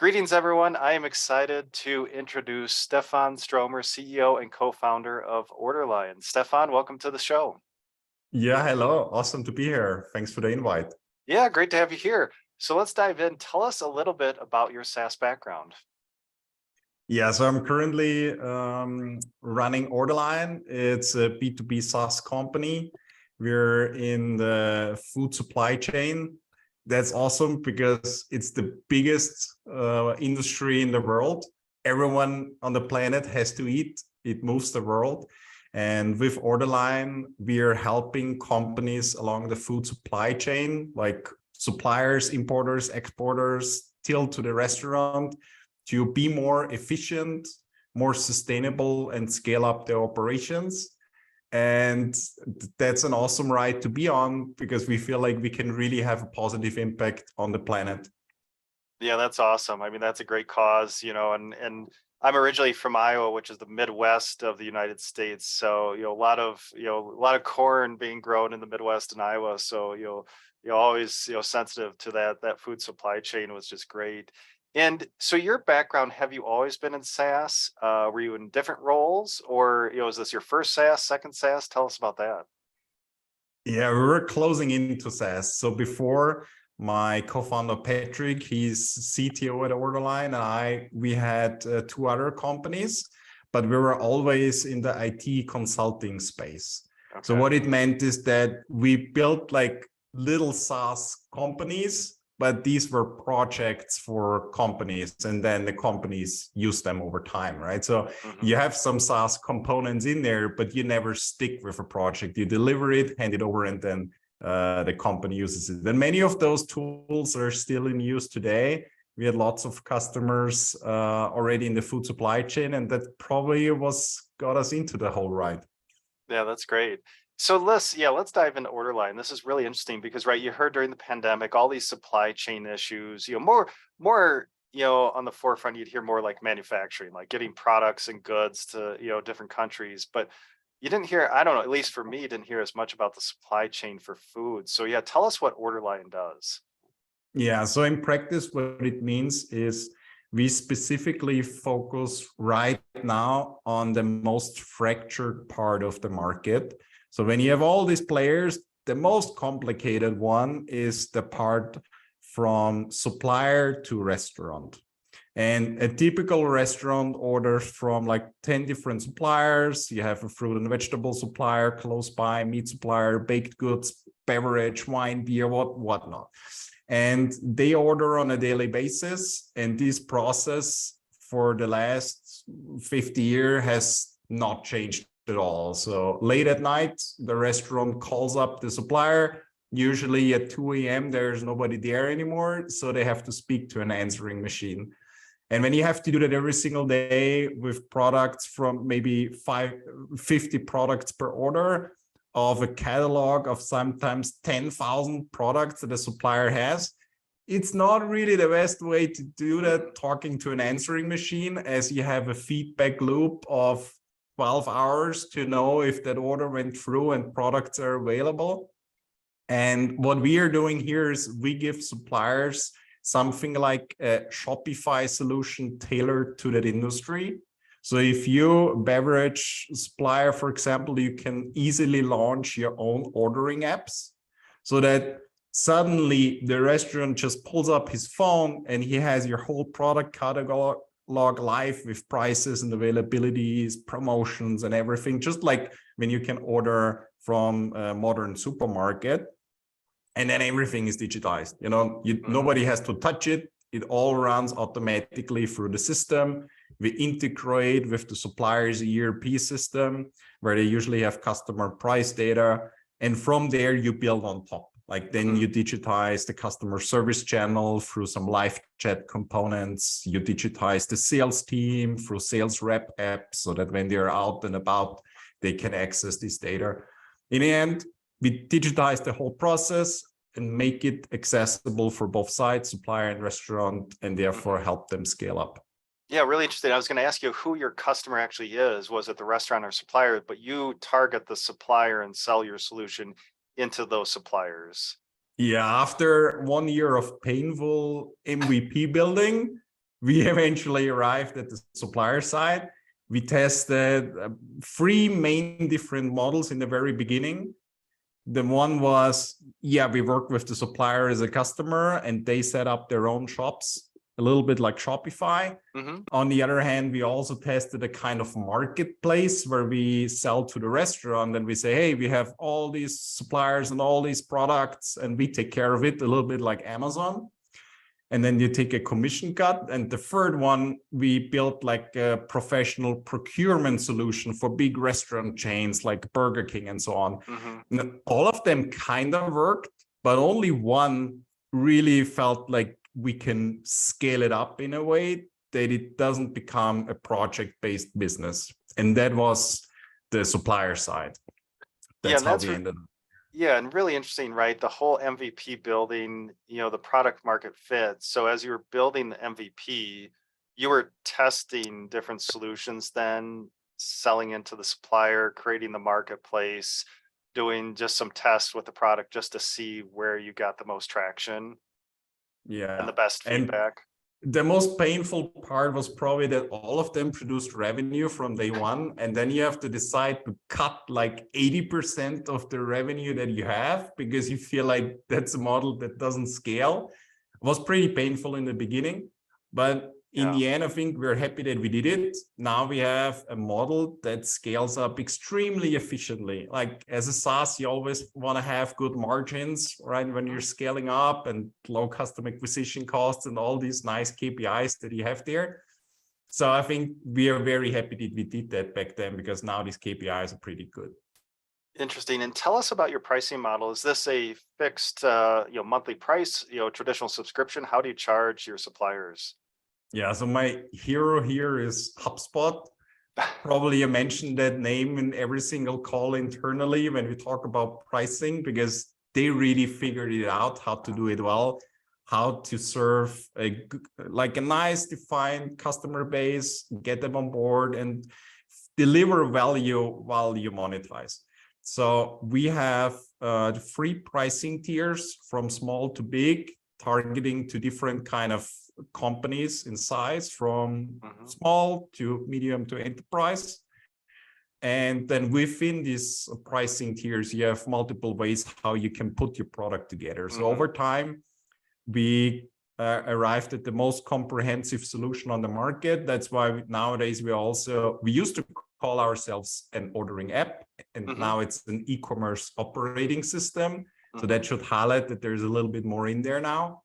Greetings, everyone. I am excited to introduce Stefan Strohmer, CEO and co-founder of Orderlion. Stefan, welcome to the show. Yeah, hello. Awesome to be here. Thanks for the invite. Yeah, great to have you here. So let's dive in. Tell us a little bit about your SaaS background. Yeah, so I'm currently running Orderlion. It's a B2B SaaS company. We're in the food supply chain. That's awesome because it's the biggest industry in the world. Everyone on the planet has to eat. It moves the world. And with Orderlion, we are helping companies along the food supply chain, like suppliers, importers, exporters, till to the restaurant, to be more efficient, more sustainable, and scale up their operations. And that's an awesome ride to be on because we feel like we can really have a positive impact on the planet. Yeah, that's awesome. I mean, that's a great cause, and I'm originally from Iowa, which is the Midwest of the United States. So, a lot of corn being grown in the Midwest in Iowa. So, you're always, sensitive to that food supply chain was just great. And so your background, have you always been in SaaS? Were you in different roles or, is this your first SaaS, second SaaS? Tell us about that. Yeah, we were closing into SaaS. So before, my co-founder Patrick, he's CTO at Orderline, and we had two other companies, but we were always in the IT consulting space. Okay. So what it meant is that we built like little SaaS companies, but these were projects for companies, and then the companies use them over time, right? So you have some SaaS components in there, but you never stick with a project. You deliver it, hand it over, and then the company uses it. And many of those tools are still in use today. We had lots of customers already in the food supply chain, and that probably got us into the whole ride. Yeah, that's great. So let's dive into Orderline. This is really interesting because, right, you heard during the pandemic, all these supply chain issues, more, on the forefront, you'd hear more like manufacturing, like getting products and goods to, different countries. But you didn't hear, I don't know, at least for me, didn't hear as much about the supply chain for food. So yeah, tell us what Orderline does. Yeah, so in practice, what it means is we specifically focus right now on the most fractured part of the market. So when you have all these players, the most complicated one is the part from supplier to restaurant. And a typical restaurant orders from like 10 different suppliers. You have a fruit and vegetable supplier close by, meat supplier, baked goods, beverage, wine, beer, whatnot. And they order on a daily basis. And this process for the last 50 years has not changed at all. So late at night, the restaurant calls up the supplier. Usually at 2 a.m., there's nobody there anymore. So they have to speak to an answering machine. And when you have to do that every single day with products from maybe 50 products per order of a catalog of sometimes 10,000 products that a supplier has, it's not really the best way to do that talking to an answering machine, as you have a feedback loop of 12 hours to know if that order went through and products are available. And what we are doing here is we give suppliers something like a Shopify solution tailored to that industry. So if you beverage supplier, for example, you can easily launch your own ordering apps so that suddenly the restaurant just pulls up his phone and he has your whole product catalog live with prices and availabilities, promotions, and everything, just like when you can order from a modern supermarket. And then everything is digitized. Nobody has to touch it. It all runs automatically through the system. We integrate with the supplier's ERP system, where they usually have customer price data. And from there, you build on top. Like then you digitize the customer service channel through some live chat components. You digitize the sales team through sales rep apps so that when they're out and about, they can access this data. In the end, we digitize the whole process and make it accessible for both sides, supplier and restaurant, and therefore help them scale up. Yeah, really interesting. I was going to ask you who your customer actually is. Was it the restaurant or supplier? But you target the supplier and sell your solution into those suppliers. Yeah, after 1 year of painful MVP building, we eventually arrived at the supplier side. We tested three main different models in the very beginning. The one was, we work with the supplier as a customer and they set up their own shops, a little bit like Shopify. Mm-hmm. On the other hand, we also tested a kind of marketplace where we sell to the restaurant and we say, hey, we have all these suppliers and all these products and we take care of it, a little bit like Amazon. And then you take a commission cut. And the third one, we built like a professional procurement solution for big restaurant chains like Burger King and so on. Mm-hmm. And all of them kind of worked, but only one really felt like we can scale it up in a way that it doesn't become a project-based business. And that was the supplier side. That's how we ended up. Yeah, and really interesting, right? The whole MVP building, the product market fit. So as you were building the MVP, you were testing different solutions then, selling into the supplier, creating the marketplace, doing just some tests with the product just to see where you got the most traction. Yeah. And the best feedback. The most painful part was probably that all of them produced revenue from day one. And then you have to decide to cut like 80% of the revenue that you have because you feel like that's a model that doesn't scale. It was pretty painful in the beginning, but in the end, I think we're happy that we did it. Now we have a model that scales up extremely efficiently. Like as a SaaS, you always want to have good margins, right? When you're scaling up and low customer acquisition costs and all these nice KPIs that you have there. So I think we are very happy that we did that back then because now these KPIs are pretty good. Interesting. And tell us about your pricing model. Is this a fixed, monthly price, traditional subscription? How do you charge your suppliers? Yeah, so my hero here is HubSpot. Probably you mentioned that name in every single call internally when we talk about pricing, because they really figured it out how to do it well, how to serve a nice defined customer base, get them on board and deliver value while you monetize. So we have the free pricing tiers from small to big, targeting to different kind of companies in size from small to medium to enterprise. And then within these pricing tiers, you have multiple ways how you can put your product together. So over time, we arrived at the most comprehensive solution on the market. That's why nowadays we used to call ourselves an ordering app, and now it's an e-commerce operating system. So that should highlight that there's a little bit more in there now.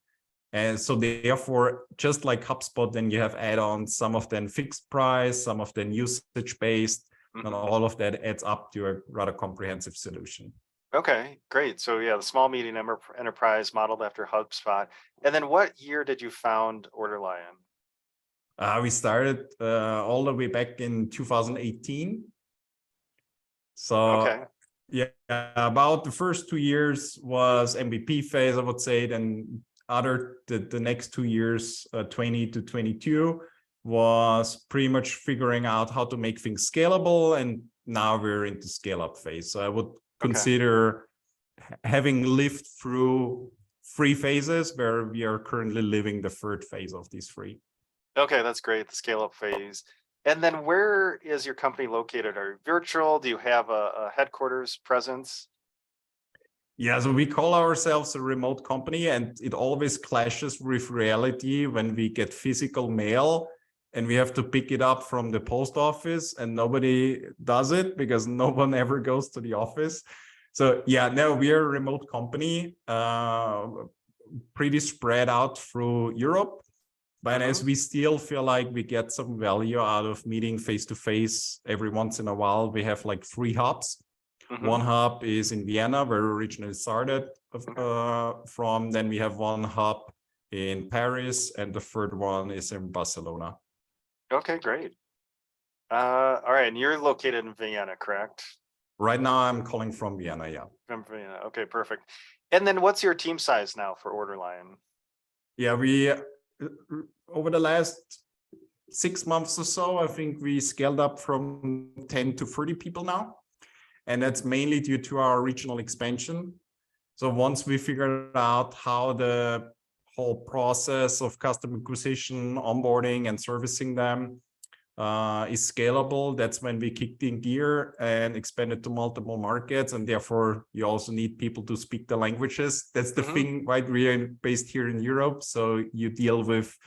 And so therefore, just like HubSpot, then you have add-ons, some of them fixed price, some of them usage-based, and all of that adds up to a rather comprehensive solution. Okay, great. So the small, medium enterprise modeled after HubSpot. And then what year did you found Orderlion? We started all the way back in 2018. So about the first 2 years was MVP phase, I would say. Then the next 2 years, 20 to 22, was pretty much figuring out how to make things scalable. And now we're into scale up phase. So I would consider having lived through 3 phases where we are currently living the 3rd phase of these 3. Okay, that's great. The scale up phase. And then where is your company located? Are you virtual? Do you have a headquarters presence? Yeah, so we call ourselves a remote company, and it always clashes with reality when we get physical mail and we have to pick it up from the post office and nobody does it because no one ever goes to the office. So we are a remote company, pretty spread out through Europe. But as we still feel like we get some value out of meeting face-to-face every once in a while, we have like 3 hubs. One hub is in Vienna, where we originally started from. Then we have 1 hub in Paris, and the 3rd one is in Barcelona. Okay, great. All right, and you're located in Vienna, correct? Right now, I'm calling from Vienna, From Vienna. Okay, perfect. And then what's your team size now for Orderlion? Yeah, we over the last 6 months or so, I think we scaled up from 10 to 30 people now. And that's mainly due to our regional expansion. So once we figured out how the whole process of customer acquisition, onboarding, and servicing them is scalable. That's when we kicked in gear and expanded to multiple markets. And therefore, you also need people to speak the languages. That's the thing, right? We are based here in Europe. So you deal with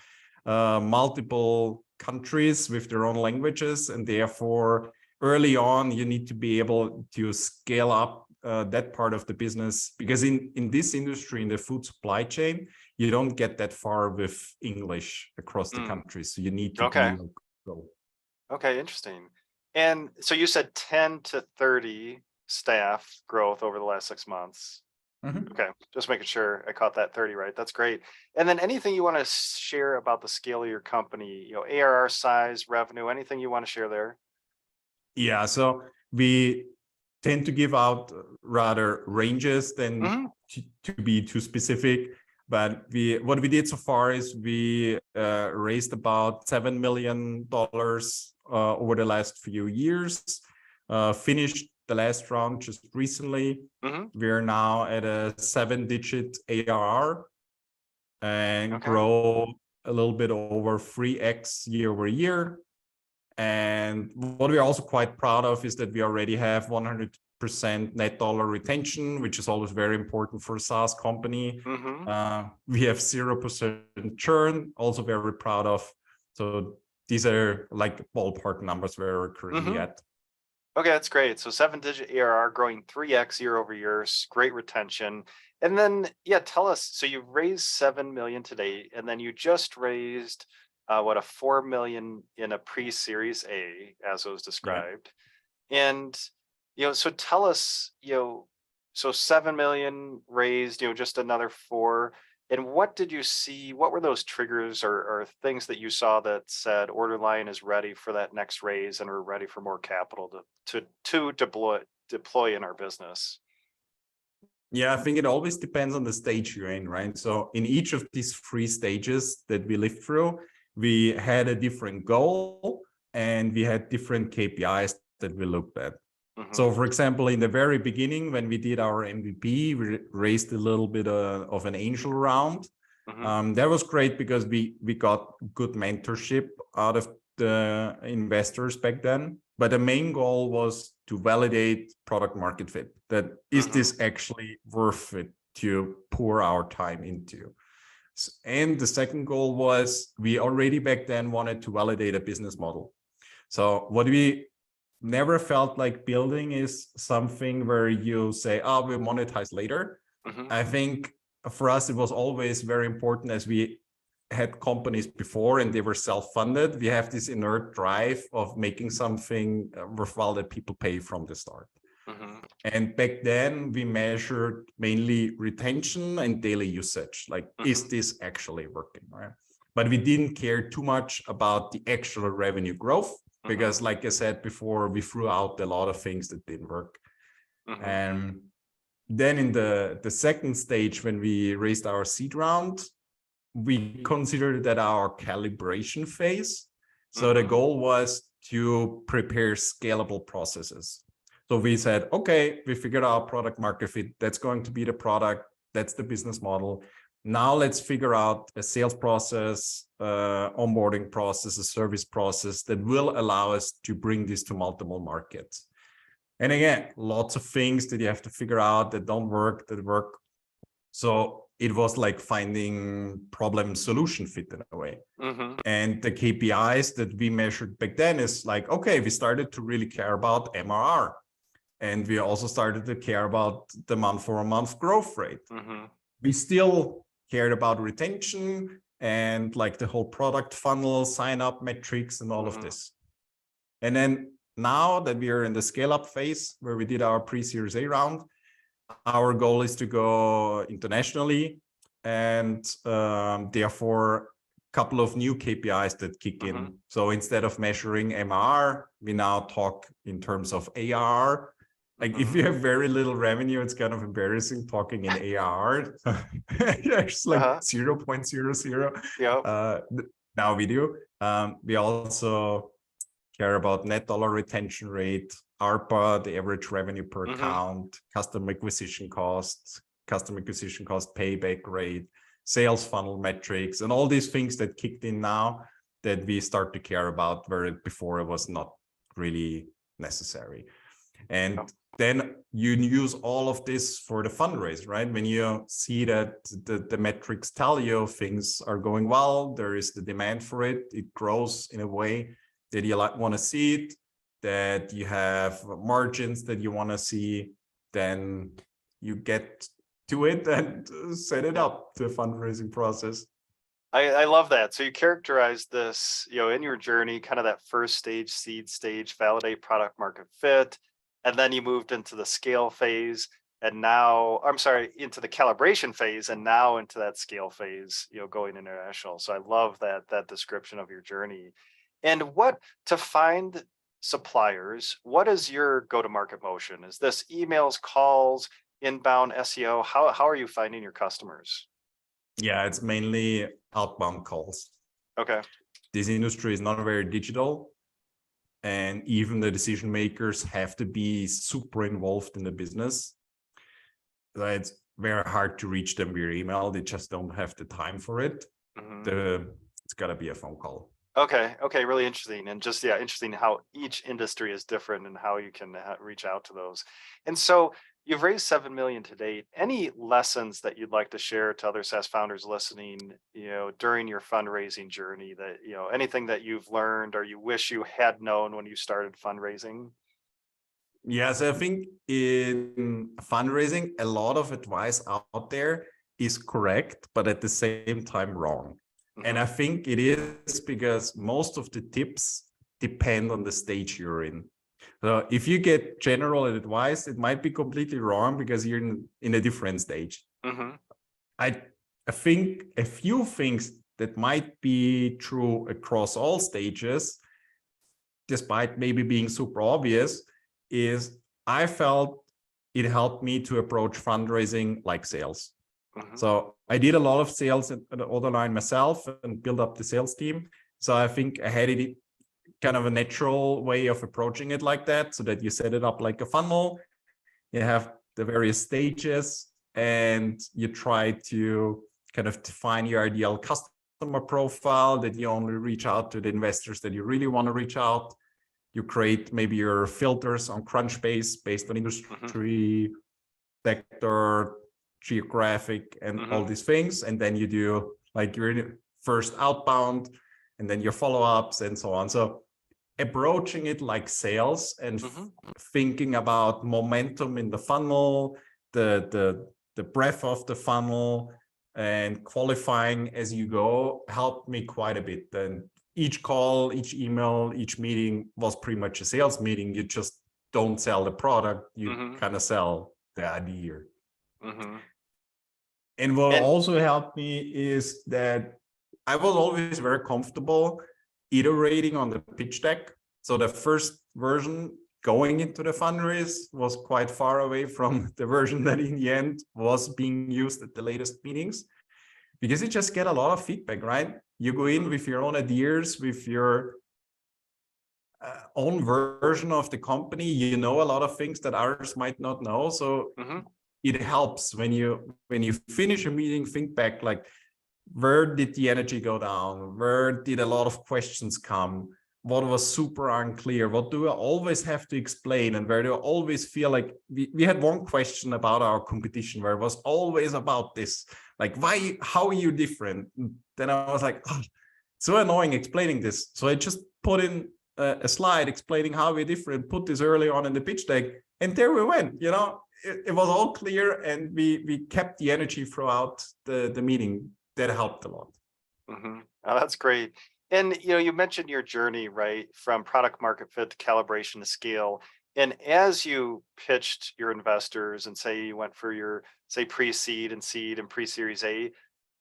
multiple countries with their own languages. And therefore, early on, you need to be able to scale up that part of the business, because in this industry, in the food supply chain, you don't get that far with English across the country. So you need to be local. Okay, interesting. And so you said 10 to 30 staff growth over the last 6 months. Okay, just making sure I caught that 30 right. That's great. And then anything you want to share about the scale of your company, ARR size, revenue, anything you want to share there? Yeah, so we tend to give out rather ranges than to be too specific. But what we did so far is we raised about $7 million over the last few years, finished the last round just recently. We're now at a 7-digit ARR and grow a little bit over 3x year over year. And what we're also quite proud of is that we already have 100% net dollar retention, which is always very important for a SaaS company. We have 0% churn, also very proud of. So these are like ballpark numbers where we're currently at. Okay, that's great. So 7-digit ARR growing 3x year over year, great retention. And then, tell us, so you've raised 7 million today, and then you just raised a 4 million in a pre-series A, as it was described. And, so tell us, so 7 million raised, just another 4. And what did you see? What were those triggers or things that you saw that said Orderlion is ready for that next raise and we're ready for more capital to deploy in our business? Yeah, I think it always depends on the stage you're in, right? So in each of these 3 stages that we lived through, we had a different goal and we had different KPIs that we looked at. So for example, in the very beginning, when we did our MVP, we raised a little bit of an angel round. That was great because we got good mentorship out of the investors back then. But the main goal was to validate product market fit. That is this actually worth it to pour our time into? And the second goal was we already back then wanted to validate a business model. So what we never felt like building is something where you say, oh, we'll monetize later. I think for us, it was always very important, as we had companies before and they were self-funded. We have this inert drive of making something worthwhile that people pay from the start. And back then we measured mainly retention and daily usage. Like, is this actually working, right? But we didn't care too much about the actual revenue growth because, like I said before, we threw out a lot of things that didn't work. And then in the second stage, when we raised our seed round, we considered that our calibration phase. So the goal was to prepare scalable processes. So we said, okay, we figured out product market fit. That's going to be the product. That's the business model. Now let's figure out a sales process, onboarding process, a service process that will allow us to bring this to multiple markets. And again, lots of things that you have to figure out that don't work, that work. So it was like finding problem solution fit in a way. And the KPIs that we measured back then is like, okay, we started to really care about MRR. And we also started to care about the month-over-month growth rate. We still cared about retention and like the whole product funnel, sign-up metrics and all of this. And then now that we are in the scale-up phase where we did our pre-series A round, our goal is to go internationally, and therefore a couple of new KPIs that kick in. So instead of measuring MRR, we now talk in terms of ARR. Like if you have very little revenue, it's kind of embarrassing talking in ARR. It's like 0.00. Now we do. We also care about net dollar retention rate, ARPA, the average revenue per account, customer acquisition cost payback rate. sales funnel metrics, and all these things that kicked in now that we start to care about, where before it was not really necessary. And then you use all of this for the fundraise, right? When you see that the metrics tell you things are going well, there is the demand for it, it grows in a way that you want to see it, that you have margins that you want to see, then you get to it and set it up, the fundraising process. I love that. So you characterize this, in your journey, kind of that first stage, seed stage, validate product market fit. And then you moved into the scale phase, and now, I'm sorry, into the calibration phase, and now into that scale phase, going international. So I love that description of your journey. And to find suppliers, what is your go-to-market motion? Is this emails, calls, inbound SEO? How are you finding your customers? Yeah, it's mainly outbound calls. Okay. This industry is not very digital, and even the decision makers have to be super involved in the business. So it's very hard to reach them via email. They just don't have the time for it. It's got to be a phone call. Okay, really interesting. And just, interesting how each industry is different and how you can reach out to those. And so you've raised 7 million to date. Any lessons that you'd like to share to other SaaS founders listening, during your fundraising journey, that, anything that you've learned or you wish you had known when you started fundraising? Yes, I think in fundraising, a lot of advice out there is correct, but at the same time wrong. And I think it is because most of the tips depend on the stage you're in. So if you get general advice, it might be completely wrong because you're in a different stage. I think a few things that might be true across all stages, despite maybe being super obvious, is I felt it helped me to approach fundraising like sales. So I did a lot of sales at Orderlion myself and built up the sales team. So I think I had it kind of a natural way of approaching it like that, so that you set it up like a funnel. You have the various stages and you try to kind of define your ideal customer profile, that you only reach out to the investors that you really want to reach out. You create maybe your filters on Crunchbase based on industry, sector, geographic, and all these things. And then you do like your first outbound and then your follow-ups and so on. So approaching it like sales and thinking about momentum in the funnel, the breadth of the funnel, and qualifying as you go helped me quite a bit. And each call, each email, each meeting was pretty much a sales meeting. You just don't sell the product, you kind of sell the idea. And what also helped me is that I was always very comfortable iterating on the pitch deck. So the first version going into the fundraise was quite far away from the version that in the end was being used at the latest meetings, because you just get a lot of feedback, right? You go in with your own ideas, with your own version of the company. You know a lot of things that others might not know. So it helps when you finish a meeting, think back, like, where did the energy go down? Where did a lot of questions come? What was super unclear? What do I always have to explain? And where do I always feel like we had one question about our competition where it was always about this, like, why, how are you different? And then I was like, oh, so annoying explaining this. So I just put in a slide explaining how we're different, put this early on in the pitch deck, and there we went, you know, it was all clear, and we kept the energy throughout the meeting. That helped a lot. Oh, that's great. And, you mentioned your journey, right? From product market fit to calibration to scale. And as you pitched your investors and say you went for your, say, pre-seed and seed and pre-series A,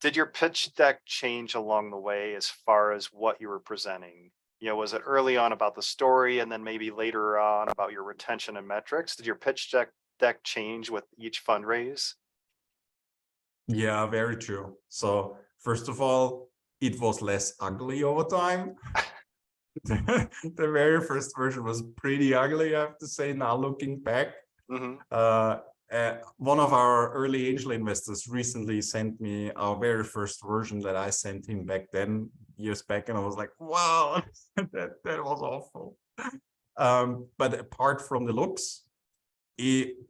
did your pitch deck change along the way as far as what you were presenting? Was it early on about the story and then maybe later on about your retention and metrics? Did your pitch deck change with each fundraise? Yeah, very true. So first of all, it was less ugly over time. The very first version was pretty ugly, I have to say, now looking back. one of our early angel investors recently sent me our very first version that I sent him back then, years back, and I was like, wow, that was awful. But apart from the looks,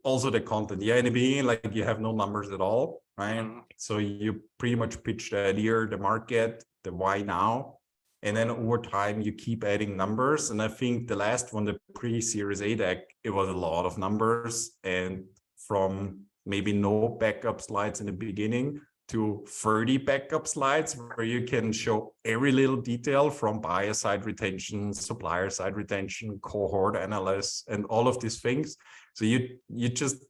also the content. Yeah, in the beginning, like you have no numbers at all, right? Mm-hmm. So you pretty much pitch the idea, the market, the why now. And then over time, you keep adding numbers. And I think the last one, the pre-Series A deck, it was a lot of numbers. And from maybe no backup slides in the beginning to 30 backup slides where you can show every little detail from buyer side retention, supplier side retention, cohort analysis, and all of these things. So you just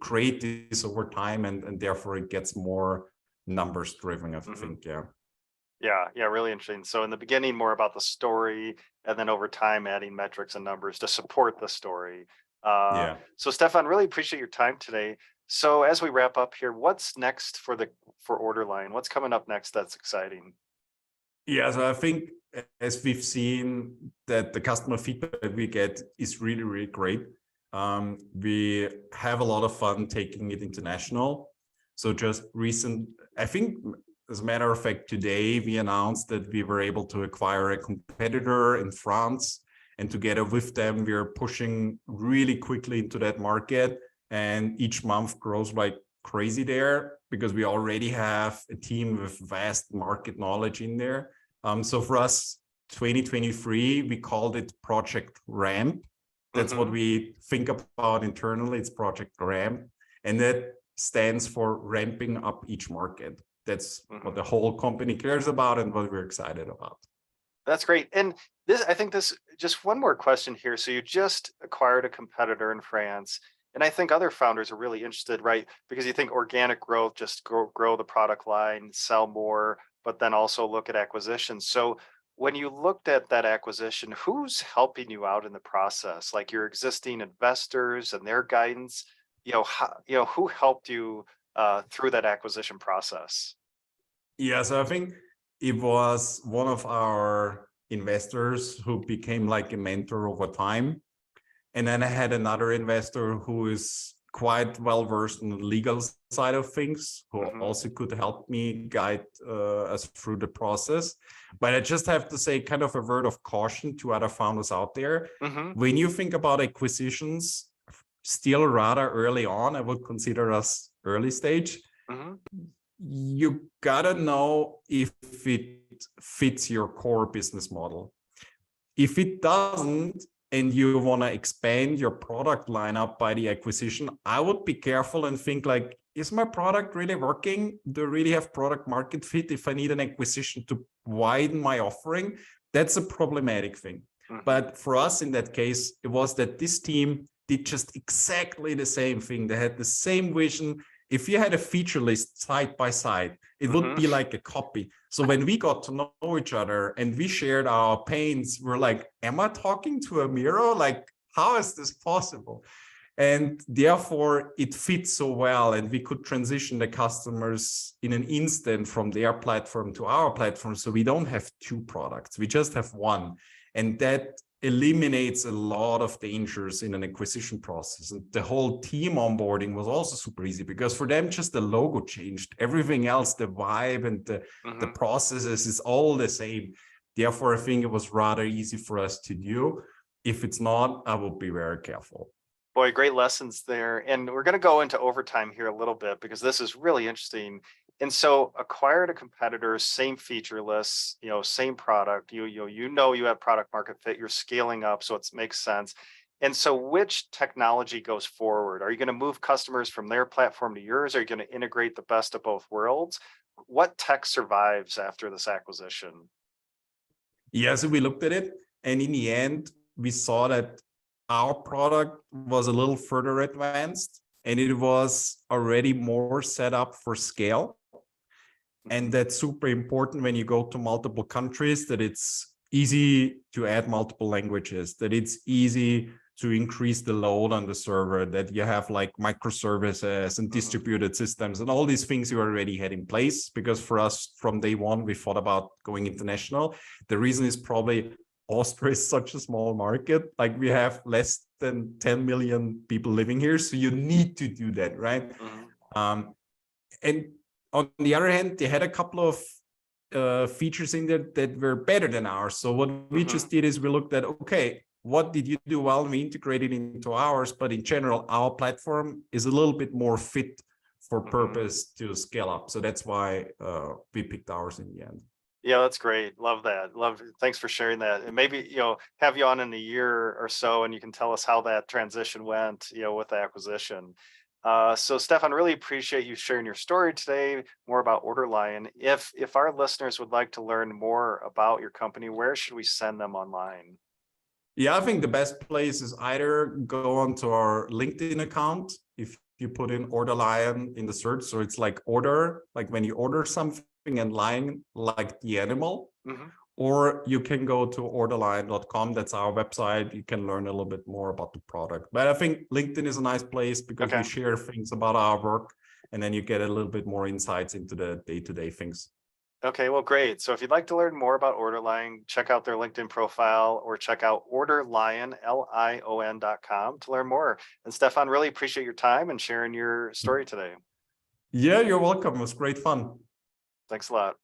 create this over time, and therefore it gets more numbers driven, I think. Yeah, really interesting. So in the beginning, more about the story, and then over time, adding metrics and numbers to support the story. So Stefan, really appreciate your time today. So as we wrap up here, what's next for Orderlion? What's coming up next that's exciting? Yeah, so I think as we've seen that the customer feedback we get is really, really great. We have a lot of fun taking it international. So just I think, as a matter of fact, today we announced that we were able to acquire a competitor in France, and together with them, we are pushing really quickly into that market, and each month grows like crazy there because we already have a team with vast market knowledge in there. So for us, 2023, we called it Project Ramp. That's what we think about internally. It's Project Ramp, and that stands for ramping up each market. That's what the whole company cares about and what we're excited about. That's great. And I think just one more question here. So you just acquired a competitor in France, and I think other founders are really interested, right? Because you think organic growth, just grow the product line, sell more, but then also look at acquisitions. So when you looked at that acquisition, who's helping you out in the process? Like your existing investors and their guidance, who helped you through that acquisition process? Yeah, so I think it was one of our investors who became like a mentor over time. And then I had another investor who is quite well versed in the legal side of things, who also could help me guide us through the process. But I just have to say kind of a word of caution to other founders out there. When you think about acquisitions, still rather early on, I would consider us early stage. You gotta know if it fits your core business model. If it doesn't, and you want to expand your product lineup by the acquisition, I would be careful and think like, is my product really working? Do I really have product market fit? If I need an acquisition to widen my offering, that's a problematic thing. But for us in that case, it was that this team did just exactly the same thing. They had the same vision. If you had a feature list side by side, it would be like a copy. So when we got to know each other and we shared our pains, we're like, am I talking to a mirror? Like, how is this possible? And therefore, it fits so well. And we could transition the customers in an instant from their platform to our platform. So we don't have two products. We just have one. And that eliminates a lot of dangers in an acquisition process. And the whole team onboarding was also super easy because for them, just the logo changed. Everything else, the vibe and the processes is all the same. Therefore, I think it was rather easy for us to do. If it's not, I will be very careful. Boy, great lessons there. And we're going to go into overtime here a little bit because this is really interesting. And so acquired a competitor, same feature lists, same product, you have product market fit, you're scaling up, so it makes sense. And so which technology goes forward? Are you going to move customers from their platform to yours? Are you going to integrate the best of both worlds? What tech survives after this acquisition? Yeah, so we looked at it, and in the end, we saw that our product was a little further advanced, and it was already more set up for scale. And that's super important when you go to multiple countries, that it's easy to add multiple languages, that it's easy to increase the load on the server, that you have like microservices and distributed systems and all these things you already had in place. Because for us, from day one, we thought about going international. The reason is probably Austria is such a small market. Like we have less than 10 million people living here. So you need to do that, right? And on the other hand, they had a couple of features in there that were better than ours. So what we just did is we looked at, okay, what did you do well? We integrated into ours, but in general, our platform is a little bit more fit for purpose to scale up. So that's why we picked ours in the end. Yeah, that's great. Love that. Thanks for sharing that. And maybe, have you on in a year or so and you can tell us how that transition went, with the acquisition. So Stefan, really appreciate you sharing your story today, more about Orderlion. If our listeners would like to learn more about your company, where should we send them online? Yeah, I think the best place is either go onto our LinkedIn account. If you put in Orderlion in the search, so it's like order, like when you order something, and lion like the animal, or you can go to orderlion.com. That's our website. You can learn a little bit more about the product. But I think LinkedIn is a nice place because we share things about our work, and then you get a little bit more insights into the day-to-day things. Okay, well, great. So if you'd like to learn more about Orderlion, check out their LinkedIn profile or check out Orderlion, Lion.com to learn more. And Stefan, really appreciate your time and sharing your story today. Yeah, you're welcome. It was great fun. Thanks a lot.